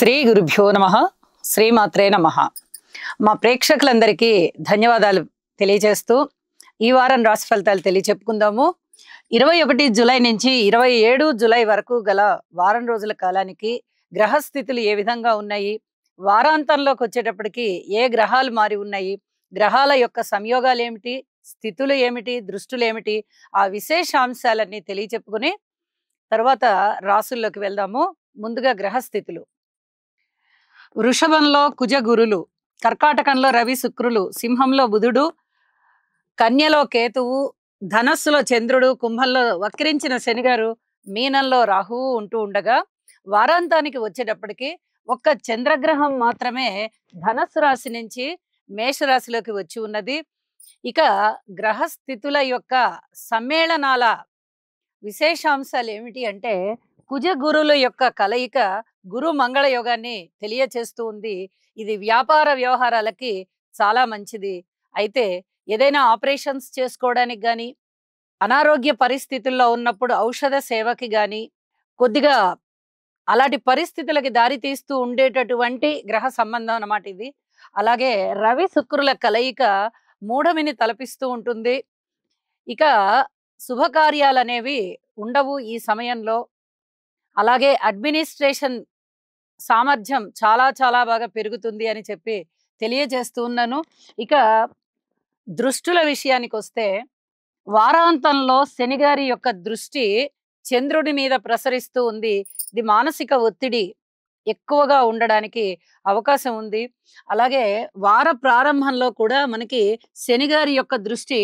శ్రీ గురుభ్యో నమః. శ్రీమాత్రే నమః. మా ప్రేక్షకులందరికీ ధన్యవాదాలు తెలియజేస్తూ ఈ వారం రాశి ఫలితాలు తెలియచెప్పుకుందాము. 21 జూలై నుంచి 27 జూలై వరకు గల వారం రోజుల కాలానికి గ్రహస్థితులు ఏ విధంగా ఉన్నాయి, వారాంతంలోకి వచ్చేటప్పటికి ఏ గ్రహాలు మారి ఉన్నాయి, గ్రహాల యొక్క సంయోగాలు ఏమిటి, స్థితులు ఏమిటి, దృష్టులు ఏమిటి, ఆ విశేషాంశాలన్నీ తెలియచెప్పుకుని తర్వాత రాసుల్లోకి వెళ్దాము. ముందుగా గ్రహస్థితులు. వృషభంలో కుజ గురులు, కర్కాటకంలో రవి శుక్రులు, సింహంలో బుధుడు, కన్యలో కేతువు, ధనస్సులో చంద్రుడు, కుంభంలో వక్రించిన శనిగారు, మీనంలో రాహువు ఉంటూ ఉండగా వారాంతానికి వచ్చేటప్పటికి ఒక్క చంద్రగ్రహం మాత్రమే ధనస్సు రాశి నుంచి మేషరాశిలోకి వచ్చి ఉన్నది. ఇక గ్రహస్థితుల యొక్క సమ్మేళనాల విశేషాంశాలు ఏమిటి అంటే కుజ గురుల యొక్క కలయిక గురు మంగళ యోగాన్ని తెలియచేస్తూ ఉంది. ఇది వ్యాపార వ్యవహారాలకి చాలా మంచిది. అయితే ఏదైనా ఆపరేషన్స్ చేసుకోవడానికి కానీ, అనారోగ్య పరిస్థితుల్లో ఉన్నప్పుడు ఔషధ సేవకి కానీ, కొద్దిగా అలాంటి పరిస్థితులకి దారి తీస్తూ ఉండేటటువంటి గ్రహ సంబంధం అన్నమాట ఇది. అలాగే రవి శుక్రుల కలయిక మూఢమిని తలపిస్తూ ఉంటుంది. ఇక శుభకార్యాలు అనేవి ఉండవు ఈ సమయంలో. అలాగే అడ్మినిస్ట్రేషన్ సామర్థ్యం చాలా చాలా బాగా పెరుగుతుంది అని చెప్పి తెలియజేస్తూ ఉన్నాను. ఇక దృష్టుల విషయానికి వస్తే వారాంతంలో శనిగారి యొక్క దృష్టి చంద్రుడి మీద ప్రసరిస్తూ ఉంది. ఇది మానసిక ఒత్తిడి ఎక్కువగా ఉండడానికి అవకాశం ఉంది. అలాగే వార ప్రారంభంలో కూడా మనకి శనిగారి యొక్క దృష్టి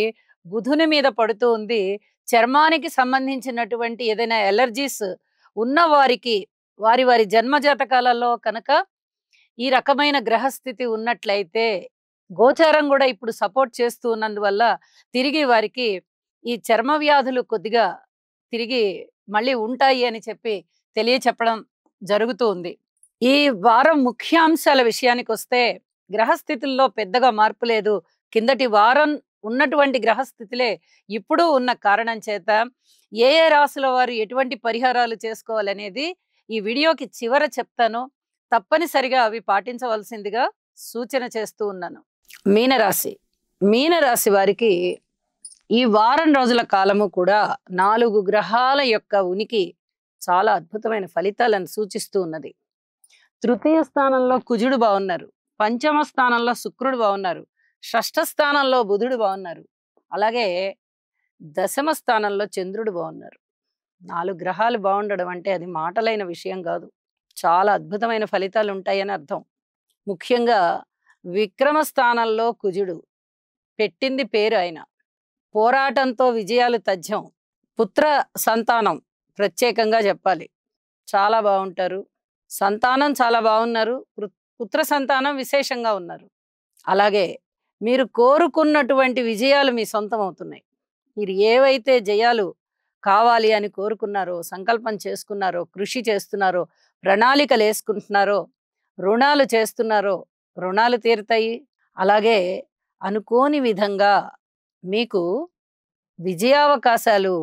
బుధుని మీద పడుతూ ఉంది. చర్మానికి సంబంధించినటువంటి ఏదైనా ఎలర్జీస్ ఉన్న వారికి వారి వారి జన్మజాతకాలలో కనుక ఈ రకమైన గ్రహస్థితి ఉన్నట్లయితే, గోచారం కూడా ఇప్పుడు సపోర్ట్ చేస్తూ ఉన్నందువల్ల తిరిగి వారికి ఈ చర్మ వ్యాధులు కొద్దిగా తిరిగి మళ్ళీ ఉంటాయి అని చెప్పి తెలియచెప్పడం జరుగుతూ ఉంది. ఈ వారం ముఖ్యాంశాల విషయానికి వస్తే గ్రహస్థితుల్లో పెద్దగా మార్పు లేదు. కిందటి వారం ఉన్నటువంటి గ్రహస్థితులే ఇప్పుడు ఉన్న కారణం చేత ఏ ఏ రాశుల వారు ఎటువంటి పరిహారాలు చేసుకోవాలనేది ఈ వీడియోకి చివర చెప్తాను. తప్పనిసరిగా అవి పాటించవలసిందిగా సూచన చేస్తూ ఉన్నాను. మీనరాశి. మీనరాశి వారికి ఈ వారం రోజుల కాలము కూడా 4 గ్రహాల యొక్క ఉనికి చాలా అద్భుతమైన ఫలితాలను సూచిస్తూ ఉన్నది. తృతీయ స్థానంలో కుజుడు బాగున్నారు, పంచమ స్థానంలో శుక్రుడు బాగున్నారు, షష్ఠ స్థానంలో బుధుడు బాగున్నారు, అలాగే దశమ స్థానంలో చంద్రుడు బాగున్నారు. 4 గ్రహాలు బాగుండడం అంటే అది మాటలైన విషయం కాదు. చాలా అద్భుతమైన ఫలితాలు ఉంటాయని అర్థం. ముఖ్యంగా విక్రమ స్థానంలో కుజుడు, పెట్టింది పేరు ఆయన. పోరాటంతో విజయాలు తథ్యం. పుత్ర సంతానం ప్రత్యేకంగా చెప్పాలి, చాలా బాగుంటారు. సంతానం చాలా బాగున్నారు, పుత్ర సంతానం విశేషంగా ఉన్నారు. అలాగే మీరు కోరుకున్నటువంటి విజయాలు మీ సొంతం అవుతున్నాయి. మీరు ఏవైతే జయాలు కావాలి అని కోరుకున్నారో, సంకల్పం చేసుకున్నారో, కృషి చేస్తున్నారో, ప్రణాళికలు వేసుకుంటున్నారో, రుణాలు చేస్తున్నారో, రుణాలు తీరుతాయి. అలాగే అనుకోని విధంగా మీకు విజయావకాశాలు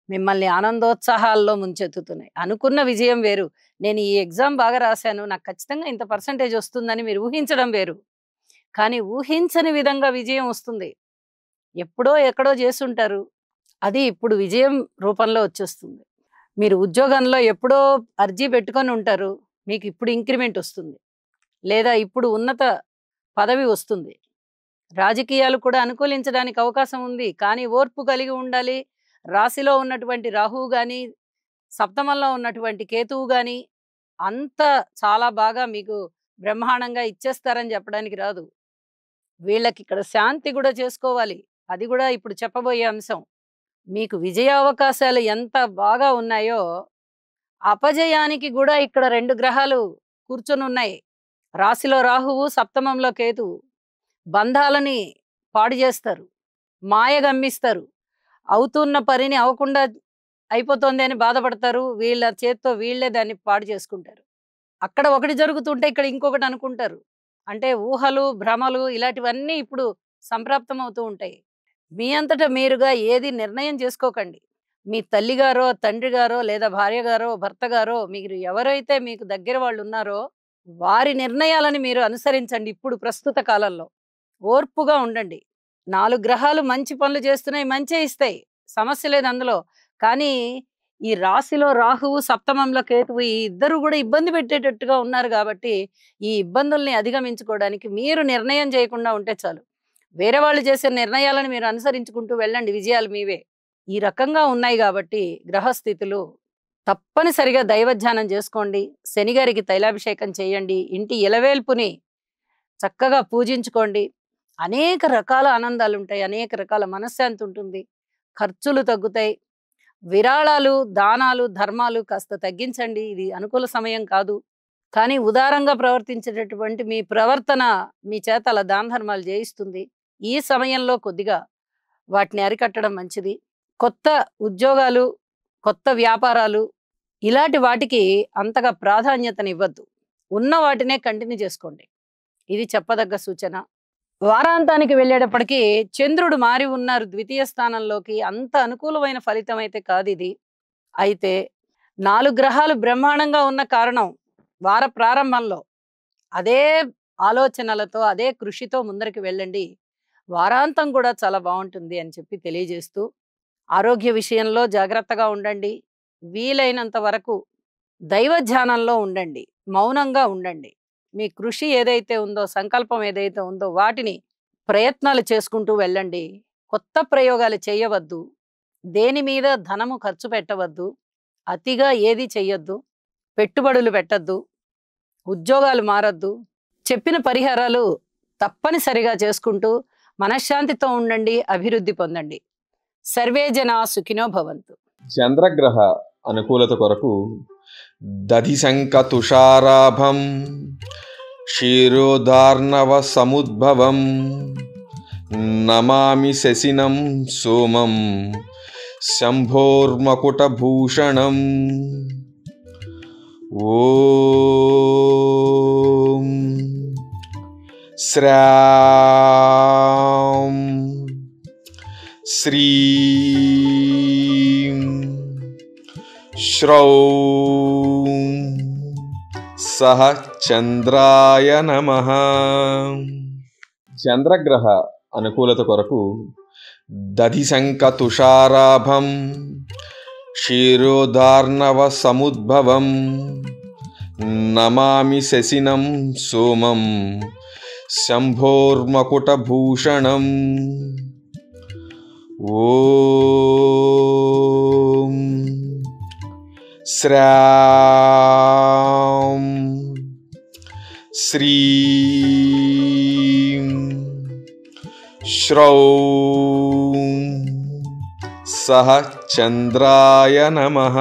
మిమ్మల్ని ఆనందోత్సాహాల్లో ముంచెత్తుతున్నాయి. అనుకున్న విజయం వేరు. నేను ఈ ఎగ్జామ్ బాగా రాశాను, నాకు ఖచ్చితంగా ఇంత పర్సంటేజ్ వస్తుందని మీరు ఊహించడం వేరు. కానీ ఊహించని విధంగా విజయం వస్తుంది. ఎప్పుడో ఎక్కడో చేసుంటారు, అది ఇప్పుడు విజయం రూపంలో వచ్చేస్తుంది. మీరు ఉద్యోగంలో ఎప్పుడో అర్జీ పెట్టుకొని ఉంటారు, మీకు ఇప్పుడు ఇంక్రిమెంట్ వస్తుంది, లేదా ఇప్పుడు ఉన్నత పదవి వస్తుంది. రాజకీయాలు కూడా అనుకూలించడానికి అవకాశం ఉంది, కానీ ఓర్పు కలిగి ఉండాలి. రాశిలో ఉన్నటువంటి రాహువు కానీ, సప్తమంలో ఉన్నటువంటి కేతువు కానీ అంత చాలా బాగా మీకు బ్రహ్మాండంగా ఇచ్చేస్తారని చెప్పడానికి రాదు. వీళ్ళకి ఇక్కడ శాంతి కూడా చేసుకోవాలి, అది కూడా ఇప్పుడు చెప్పబోయే అంశం. మీకు విజయావకాశాలు ఎంత బాగా ఉన్నాయో అపజయానికి కూడా ఇక్కడ 2 గ్రహాలు కూర్చొని ఉన్నాయి. రాశిలో రాహువు, సప్తమంలో కేతువు. బంధాలని పాడు చేస్తారు, మాయ గమ్మిస్తారు. అవుతున్న పనిని అవ్వకుండా అయిపోతుంది అని బాధపడతారు, వీళ్ళ చేత్తో వీళ్ళే దాన్ని పాడు చేసుకుంటారు. అక్కడ ఒకటి జరుగుతుంటే ఇక్కడ ఇంకొకటి అనుకుంటారు. అంటే ఊహలు, భ్రమలు ఇలాంటివన్నీ ఇప్పుడు సంప్రాప్తం అవుతూ ఉంటాయి. మీ అంతటా మీరుగా ఏది నిర్ణయం చేసుకోకండి. మీ తల్లిగారో, తండ్రి గారో, లేదా భార్య గారో, భర్త గారో, మీరు ఎవరైతే మీకు దగ్గర వాళ్ళు ఉన్నారో వారి నిర్ణయాలని మీరు అనుసరించండి. ఇప్పుడు ప్రస్తుత కాలంలో ఓర్పుగా ఉండండి. 4 గ్రహాలు మంచి పనులు చేస్తున్నాయి, మంచే ఇస్తాయి, సమస్య లేదు అందులో. కానీ ఈ రాశిలో రాహువు, సప్తమంలో కేతువు ఈ ఇద్దరు కూడా ఇబ్బంది పెట్టేటట్టుగా ఉన్నారు కాబట్టి ఈ ఇబ్బందుల్ని అధిగమించుకోవడానికి మీరు నిర్ణయం చేయకుండా ఉంటే చాలు. వేరే వాళ్ళు చేసే నిర్ణయాలను మీరు అనుసరించుకుంటూ వెళ్ళండి, విజయాలు మీవే. ఈ రకంగా ఉన్నాయి కాబట్టి గ్రహస్థితులు తప్పనిసరిగా దైవధ్యానం చేసుకోండి. శనిగారికి తైలాభిషేకం చేయండి. ఇంటి ఇలవేల్పుని చక్కగా పూజించుకోండి. అనేక రకాల ఆనందాలు ఉంటాయి, అనేక రకాల మనశ్శాంతి ఉంటుంది, ఖర్చులు తగ్గుతాయి. విరాళాలు, దానాలు, ధర్మాలు కాస్త తగ్గించండి. ఇది అనుకూల సమయం కాదు. కానీ ఉదారంగా ప్రవర్తించేటటువంటి మీ ప్రవర్తన మీ చేత అలా దాన ధర్మాలు చేయిస్తుంది. ఈ సమయంలో కొద్దిగా వాటిని అరికట్టడం మంచిది. కొత్త ఉద్యోగాలు, కొత్త వ్యాపారాలు ఇలాంటి వాటికి అంతగా ప్రాధాన్యతనివ్వద్దు. ఉన్న వాటినే కంటిన్యూ చేసుకోండి. ఇది చెప్పదగ్గ సూచన. వారాంతానికి వెళ్ళేటప్పటికీ చంద్రుడు మారి ఉన్నారు ద్వితీయ స్థానంలోకి. అంత అనుకూలమైన ఫలితం అయితే కాదు ఇది. అయితే 4 గ్రహాలు బ్రహ్మాండంగా ఉన్న కారణం వార ప్రారంభంలో అదే ఆలోచనలతో, అదే కృషితో ముందరికి వెళ్ళండి. వారాంతం కూడా చాలా బాగుంటుంది అని చెప్పి తెలియజేస్తూ, ఆరోగ్య విషయంలో జాగ్రత్తగా ఉండండి. వీలైనంత వరకు దైవ ధ్యానంలో ఉండండి, మౌనంగా ఉండండి. మీ కృషి ఏదైతే ఉందో, సంకల్పం ఏదైతే ఉందో వాటిని ప్రయత్నాలు చేసుకుంటూ వెళ్ళండి. కొత్త ప్రయోగాలు చేయవద్దు. దేని మీద ధనము ఖర్చు పెట్టవద్దు. అతిగా ఏది చెయ్యొద్దు. పెట్టుబడులు పెట్టద్దు. ఉద్యోగాలు మారద్దు. చెప్పిన పరిహారాలు తప్పనిసరిగా చేసుకుంటూ మనశ్శాంతితో ఉండండి, అభివృద్ధి పొందండి. సర్వే జనా సుఖినో భవంతు. చంద్రగ్రహ అనుకూలత కొరకు దధిశంక తుషారాభం క్షీరోదార్ణవ సముద్భవం నమామి శశినం సోమం శంభోర్మకుటభూషణం. ఓం శ్రాం శ్రీం శ్రౌం సహ చంద్రాయ నమః. చంద్రగ్రహ అనుకూలత కొరకు దధిశంక తుషారాభం క్షీరోదార్ణవ సముద్భవం నమామి శశినం సోమం శంభోర్మకుటభూషణం. ఓం శ్రాం శ్రీం శ్రౌం సహ చంద్రాయ నమః.